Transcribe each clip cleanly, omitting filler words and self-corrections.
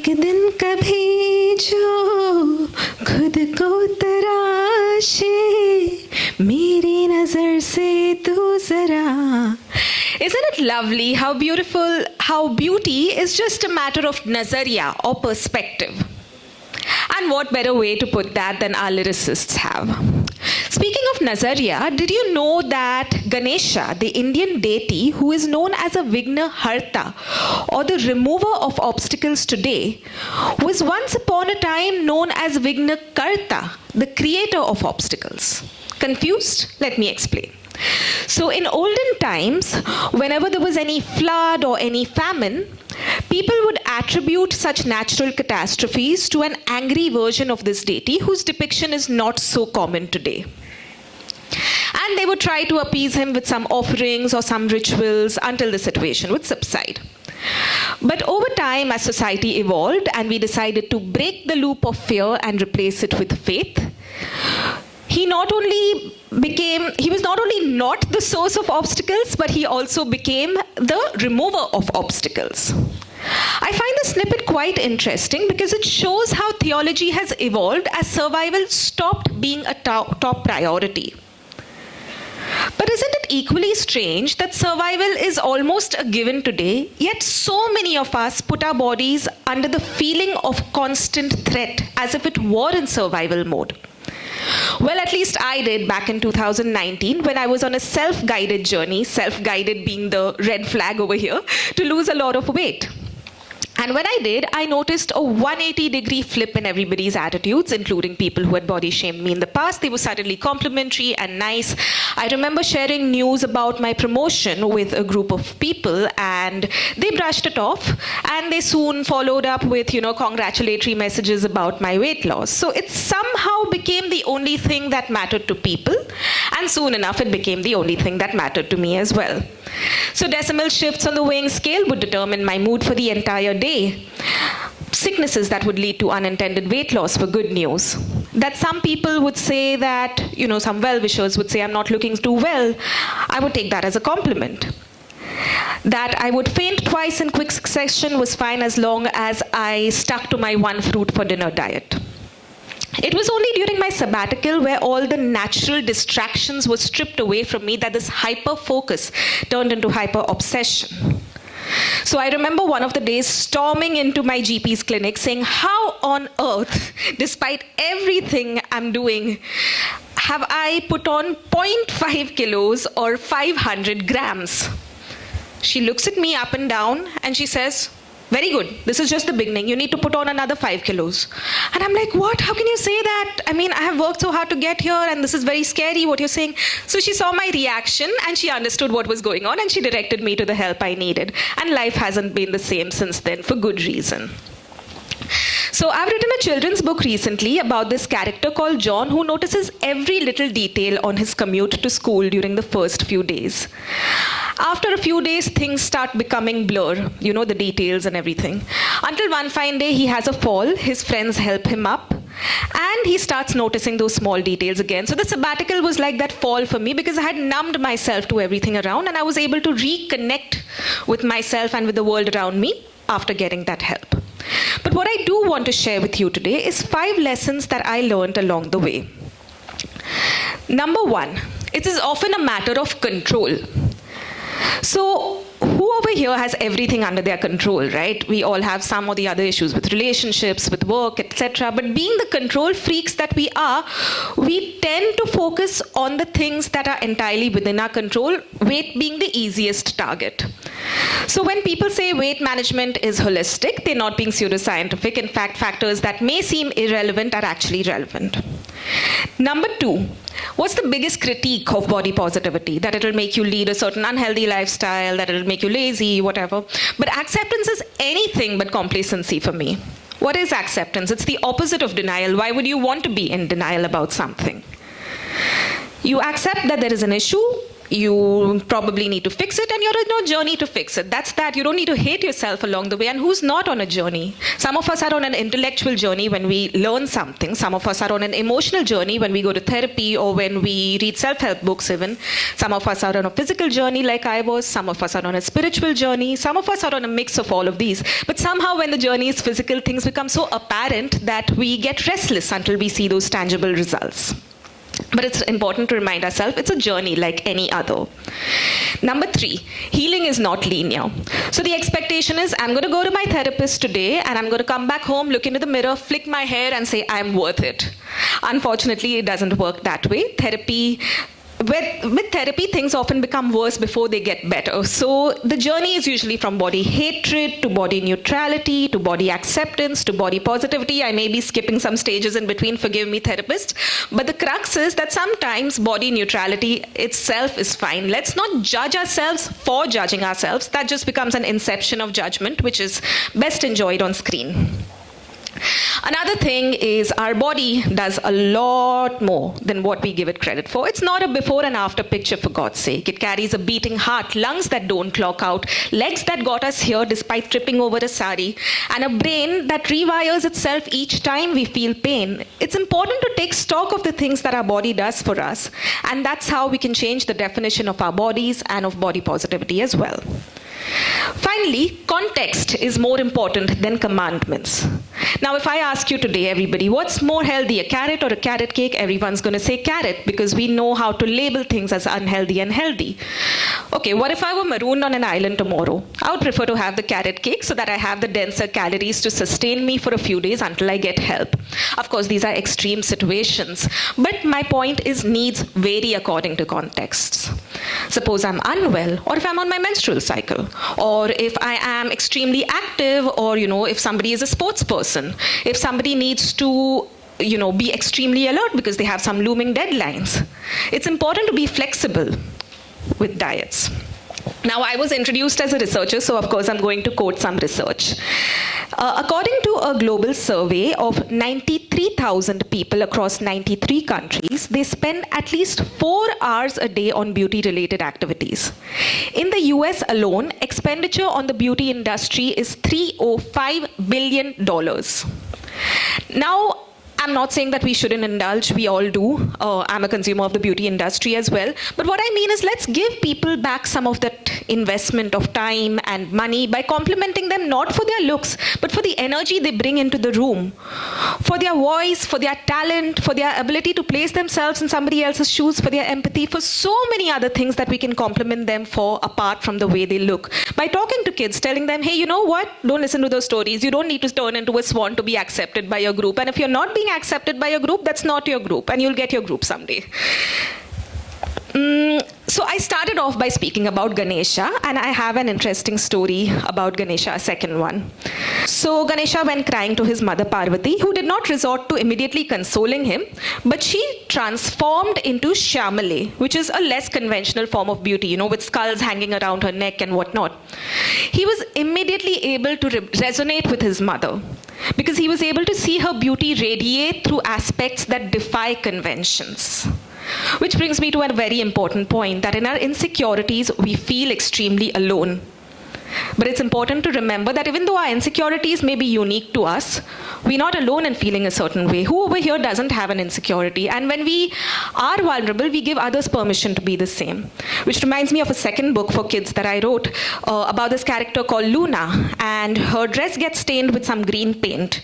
एक दिन कभी जो खुद को तराशे मेरी नजर से तू जरा. Isn't it lovely how beautiful, how beauty is just a matter of nazariya or perspective? And what better way to put that than our lyricists have? Speaking of nazariya, did you know that Ganesha, the Indian deity who is known as a Vigna Harta or the remover of obstacles today, was once upon a time known as Vigna Karta, the creator of obstacles? Confused? Let me explain. So in olden times, whenever there was any flood or any famine, people would attribute such natural catastrophes to an angry version of this deity whose depiction is not so common today. And they would try to appease him with some offerings or some rituals until the situation would subside. But over time, as society evolved and we decided to break the loop of fear and replace it with faith, he was not only not the source of obstacles, but he also became the remover of obstacles. I find this snippet quite interesting because it shows how theology has evolved as survival stopped being a top priority. But isn't it equally strange that survival is almost a given today, yet so many of us put our bodies under the feeling of constant threat as if it were in survival mode? Well, at least I did back in 2019 when I was on a self-guided journey, self-guided being the red flag over here, to lose a lot of weight. And when I did, I noticed a 180-degree flip in everybody's attitudes, including people who had body shamed me in the past. They were suddenly complimentary and nice. I remember sharing news about my promotion with a group of people, and they brushed it off, and they soon followed up with, congratulatory messages about my weight loss. So it somehow became the only thing that mattered to people, and soon enough it became the only thing that mattered to me as well. So decimal shifts on the weighing scale would determine my mood for the entire day. Sicknesses that would lead to unintended weight loss were good news. That some people would say that, some well-wishers would say I'm not looking too well, I would take that as a compliment. That I would faint twice in quick succession was fine as long as I stuck to my one fruit for dinner diet. It was only during my sabbatical where all the natural distractions were stripped away from me that this hyper-focus turned into hyper-obsession. So I remember one of the days storming into my GP's clinic saying, how on earth, despite everything I'm doing, have I put on 0.5 kilos or 500 grams? She looks at me up and down and she says, very good, this is just the beginning. You need to put on another 5 kilos. And I'm like, what? How can you say that? I mean, I have worked so hard to get here and this is very scary what you're saying. So she saw my reaction and she understood what was going on and she directed me to the help I needed. And life hasn't been the same since then for good reason. So I've written a children's book recently about this character called John who notices every little detail on his commute to school during the first few days. After a few days, things start becoming blur, the details and everything. Until one fine day, he has a fall, his friends help him up, and he starts noticing those small details again. So the sabbatical was like that fall for me because I had numbed myself to everything around and I was able to reconnect with myself and with the world around me after getting that help. But what I do want to share with you today is 5 lessons that I learned along the way. Number 1, it is often a matter of control. So who over here has everything under their control, right? We all have some or the other issues with relationships, with work, etc. But being the control freaks that we are, we tend to focus on the things that are entirely within our control, weight being the easiest target. So when people say weight management is holistic, they're not being pseudoscientific. In fact, factors that may seem irrelevant are actually relevant. Number 2, what's the biggest critique of body positivity? That it'll make you lead a certain unhealthy lifestyle, that it'll make you lazy, whatever. But acceptance is anything but complacency for me. What is acceptance? It's the opposite of denial. Why would you want to be in denial about something? You accept that there is an issue, You probably need to fix it, and you're on a journey to fix it. That's that. You don't need to hate yourself along the way. And who's not on a journey? Some of us are on an intellectual journey when we learn something. Some of us are on an emotional journey when we go to therapy or when we read self-help books even. Some of us are on a physical journey like I was. Some of us are on a spiritual journey. Some of us are on a mix of all of these. But somehow when the journey is physical, things become so apparent that we get restless until we see those tangible results. But it's important to remind ourselves it's a journey like any other. Number 3, healing is not linear. So the expectation is I'm going to go to my therapist today and I'm going to come back home, look into the mirror, flick my hair and say I'm worth it. Unfortunately, it doesn't work that way. With therapy, things often become worse before they get better. So the journey is usually from body hatred to body neutrality to body acceptance to body positivity. I may be skipping some stages in between, forgive me, therapist. But the crux is that sometimes body neutrality itself is fine. Let's not judge ourselves for judging ourselves. That just becomes an inception of judgment, which is best enjoyed on screen. Another thing is our body does a lot more than what we give it credit for. It's not a before and after picture, for God's sake. It carries a beating heart, lungs that don't clock out, legs that got us here despite tripping over a sari, and a brain that rewires itself each time we feel pain. It's important to take stock of the things that our body does for us, and that's how we can change the definition of our bodies and of body positivity as well. Finally, context is more important than commandments. Now, if I ask you today, everybody, what's more healthy, a carrot or a carrot cake? Everyone's going to say carrot because we know how to label things as unhealthy and healthy. Okay, what if I were marooned on an island tomorrow? I would prefer to have the carrot cake so that I have the denser calories to sustain me for a few days until I get help. Of course, these are extreme situations, but my point is needs vary according to contexts. Suppose I'm unwell, or if I'm on my menstrual cycle, or if I am extremely active, or if somebody is a sports person, if somebody needs to be extremely alert because they have some looming deadlines. It's important to be flexible with diets. Now, I was introduced as a researcher, so of course I'm going to quote some research. According to a global survey of 93,000 people across 93 countries, they spend at least 4 hours a day on beauty-related activities. In the US alone, expenditure on the beauty industry is $305 billion. Now, I'm not saying that we shouldn't indulge, we all do. I'm a consumer of the beauty industry as well. But what I mean is let's give people back some of that investment of time and money by complimenting them not for their looks, but for the energy they bring into the room, for their voice, for their talent, for their ability to place themselves in somebody else's shoes, for their empathy, for so many other things that we can compliment them for apart from the way they look. By talking to kids, telling them, hey, you know what? Don't listen to those stories. You don't need to turn into a swan to be accepted by your group. And if you're not being accepted by your group, that's not your group, and you'll get your group someday. So I started off by speaking about Ganesha, and I have an interesting story about Ganesha, a second one. So Ganesha went crying to his mother Parvati, who did not resort to immediately consoling him, but she transformed into Shyamale, which is a less conventional form of beauty, with skulls hanging around her neck and whatnot. He was immediately able to resonate with his mother, because he was able to see her beauty radiate through aspects that defy conventions. Which brings me to a very important point, that in our insecurities, we feel extremely alone. But it's important to remember that even though our insecurities may be unique to us, we're not alone in feeling a certain way. Who over here doesn't have an insecurity? And when we are vulnerable, we give others permission to be the same. Which reminds me of a second book for kids that I wrote about this character called Luna. And her dress gets stained with some green paint.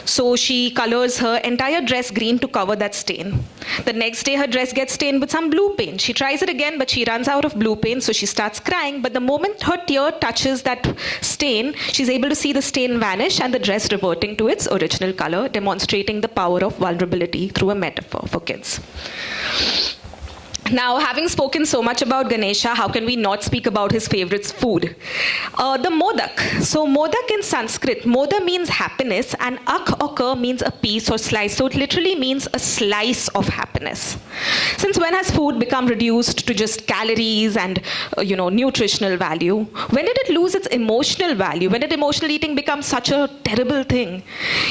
So she colors her entire dress green to cover that stain. The next day, her dress gets stained with some blue paint. She tries it again, but she runs out of blue paint, so she starts crying. But the moment her tear touches that stain, she's able to see the stain vanish and the dress reverting to its original color, demonstrating the power of vulnerability through a metaphor for kids. Now, having spoken so much about Ganesha, how can we not speak about his favorite food? The modak. So modak in Sanskrit, moda means happiness and ak or ka means a piece or slice. So it literally means a slice of happiness. Since when has food become reduced to just calories and nutritional value? When did it lose its emotional value? When did emotional eating become such a terrible thing?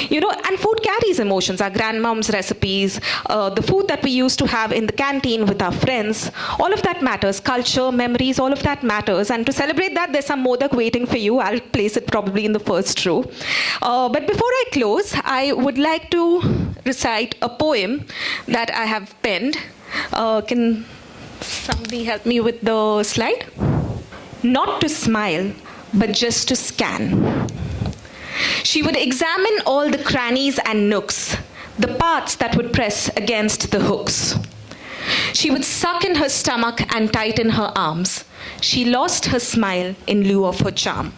And food carries emotions. Our grandmom's recipes, the food that we used to have in the canteen with our friends, all of that matters. Culture, memories, all of that matters. And to celebrate that, there's some modak waiting for you. I'll place it probably in the first row. But before I close, I would like to recite a poem that I have penned. Can somebody help me with the slide? Not to smile, but just to scan. She would examine all the crannies and nooks, the parts that would press against the hooks. She would suck in her stomach and tighten her arms. She lost her smile in lieu of her charm.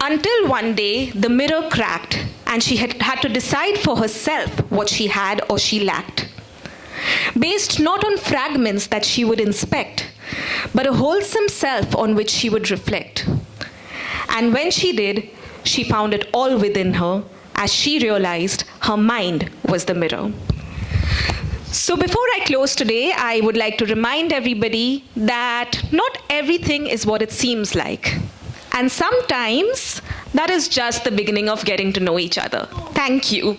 Until one day, the mirror cracked and she had to decide for herself what she had or she lacked. Based not on fragments that she would inspect, but a wholesome self on which she would reflect. And when she did, she found it all within her as she realized her mind was the mirror. So before I close today, I would like to remind everybody that not everything is what it seems like. And sometimes that is just the beginning of getting to know each other. Thank you.